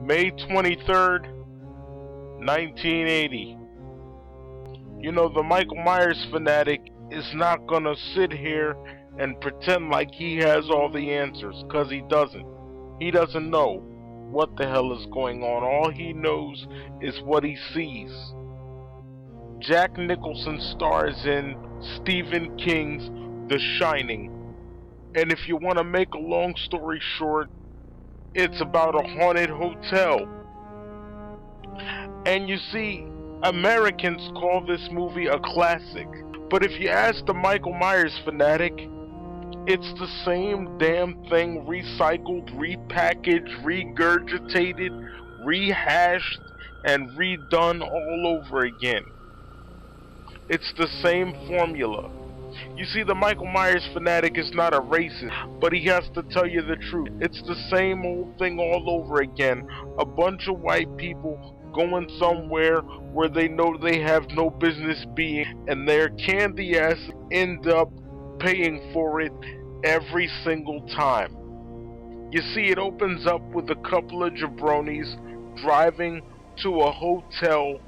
May 23rd, 1980. You know, the Michael Myers fanatic is not gonna sit here and pretend like he has all the answers, cause he doesn't. He doesn't know what the hell is going on. All he knows is what he sees. Jack Nicholson stars in Stephen King's The Shining. And if you want to make a long story short, it's about a haunted hotel. And you see, Americans call this movie a classic. But if you ask the Michael Myers fanatic, it's the same damn thing recycled, repackaged, regurgitated, rehashed, and redone all over again. It's the same formula. You see, the Michael Myers fanatic is not a racist, but he has to tell you the truth. It's the same old thing all over again. A bunch of white people going somewhere where they know they have no business being, and their candy ass end up paying for it every single time. You see, it opens up with a couple of jabronis driving to a hotel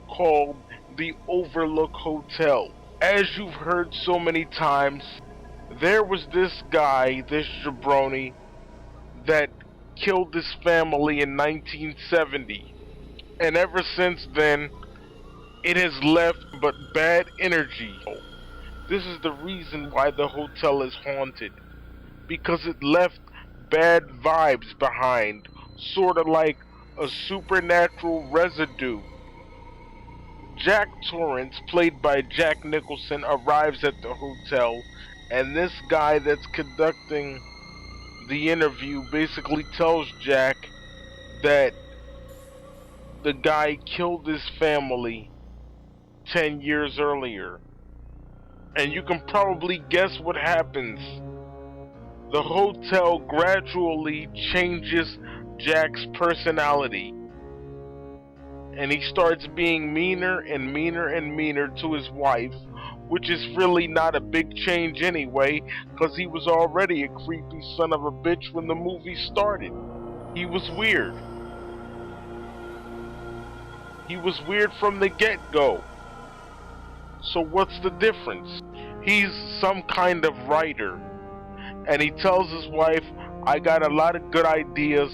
called the Overlook Hotel. As you've heard so many times, there was this guy, this jabroni, that killed his family in 1970. And ever since then, it has left but bad energy. This is the reason why the hotel is haunted. Because it left bad vibes behind, sort of like a supernatural residue. Jack Torrance, played by Jack Nicholson, arrives at the hotel, and this guy that's conducting the interview basically tells Jack that the guy killed his family 10 years earlier. And you can probably guess what happens. The hotel gradually changes Jack's personality. And he starts being meaner and meaner and meaner to his wife, which is really not a big change anyway, because he was already a creepy son of a bitch when the movie started. He was weird. He was weird from the get-go. So what's the difference? He's some kind of writer, and he tells his wife, I got a lot of good ideas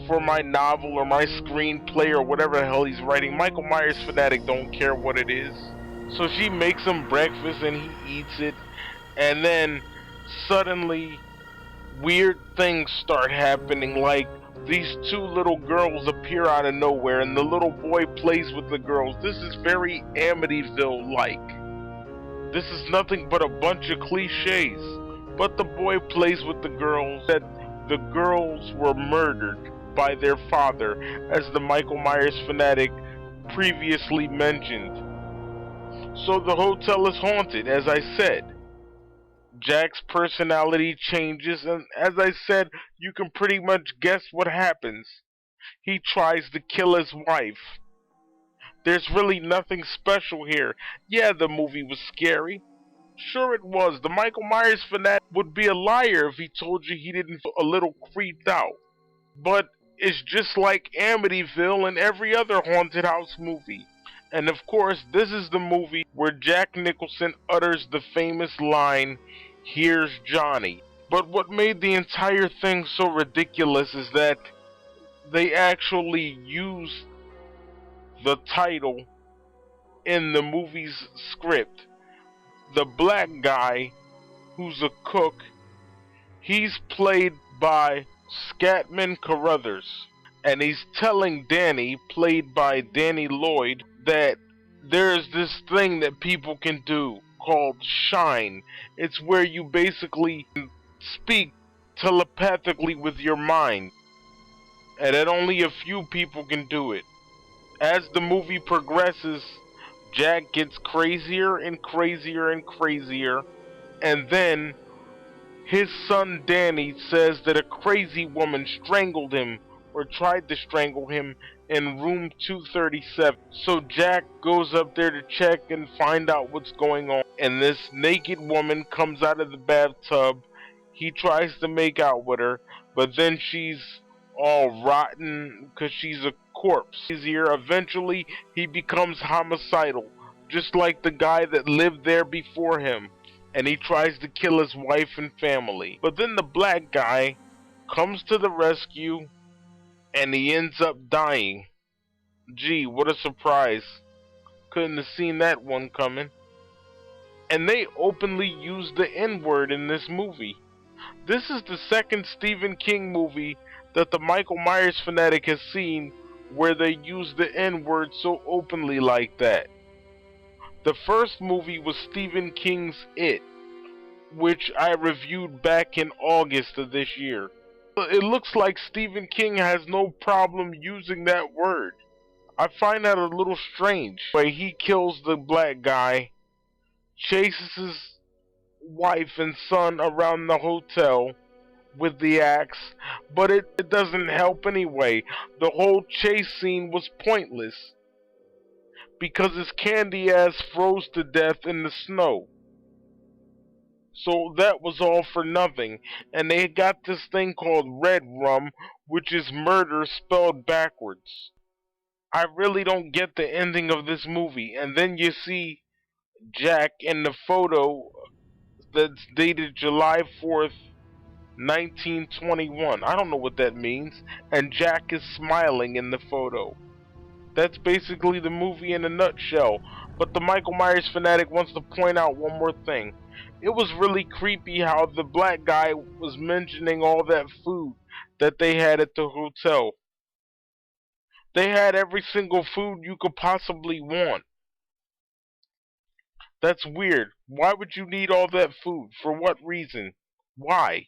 for my novel or my screenplay or whatever the hell he's writing. Michael Myers fanatic don't care what it is. So she makes him breakfast and he eats it, and then suddenly weird things start happening, like these two little girls appear out of nowhere and the little boy plays with the girls. This is very Amityville-like. This is nothing but a bunch of cliches. But the boy plays with the girls, that the girls were murdered by their father, as the Michael Myers fanatic previously mentioned. So the hotel is haunted, as I said. Jack's personality changes, and as I said, you can pretty much guess what happens. He tries to kill his wife. There's really nothing special here. Yeah, the movie was scary. Sure it was. The Michael Myers fanatic would be a liar if he told you he didn't feel a little creeped out. But it's just like Amityville and every other haunted house movie. And of course, this is the movie where Jack Nicholson utters the famous line, "Here's Johnny." But what made the entire thing so ridiculous is that they actually use the title in the movie's script. The black guy, who's a cook, he's played by Scatman Crothers. And he's telling Danny, played by Danny Lloyd, that there's this thing that people can do called shine. It's where you basically speak telepathically with your mind. And that only a few people can do it. As the movie progresses, Jack gets crazier and crazier and crazier, and then his son Danny says that a crazy woman strangled him, or tried to strangle him, in room 237. So Jack goes up there to check and find out what's going on, and this naked woman comes out of the bathtub. He tries to make out with her, but then she's all rotten because she's a corpse. Easier, eventually he becomes homicidal, just like the guy that lived there before him, and he tries to kill his wife and family. But then the black guy comes to the rescue, and he ends up dying. Gee, what a surprise. Couldn't have seen that one coming. And they openly use the N-word in this movie. This is the second Stephen King movie that the Michael Myers fanatic has seen where they use the N-word so openly like that. The first movie was Stephen King's It, which I reviewed back in August of this year. It looks like Stephen King has no problem using that word. I find that a little strange. But he kills the black guy, chases his wife and son around the hotel with the axe, but it doesn't help anyway. The whole chase scene was pointless because his candy ass froze to death in the snow. So that was all for nothing. And they got this thing called red rum, which is murder spelled backwards. I really don't get the ending of this movie. And then you see Jack in the photo that's dated July 4th, 1921. I don't know what that means. And Jack is smiling in the photo. That's basically the movie in a nutshell. But the Michael Myers fanatic wants to point out one more thing. It was really creepy how the black guy was mentioning all that food that they had at the hotel. They had every single food you could possibly want. That's weird. Why would you need all that food? For what reason? Why?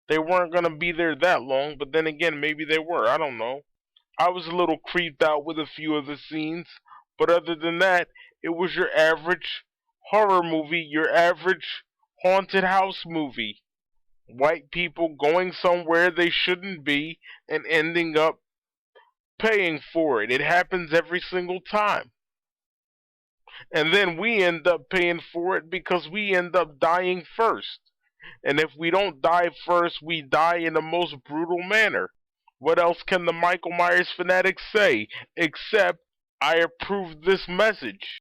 They weren't going to be there that long, but then again, maybe they were. I don't know. I was a little creeped out with a few of the scenes, but other than that, it was your average horror movie, your average haunted house movie. White people going somewhere they shouldn't be and ending up paying for it. It happens every single time. And then we end up paying for it because we end up dying first. And if we don't die first, we die in the most brutal manner. What else can the Michael Myers fanatic say except I approve this message?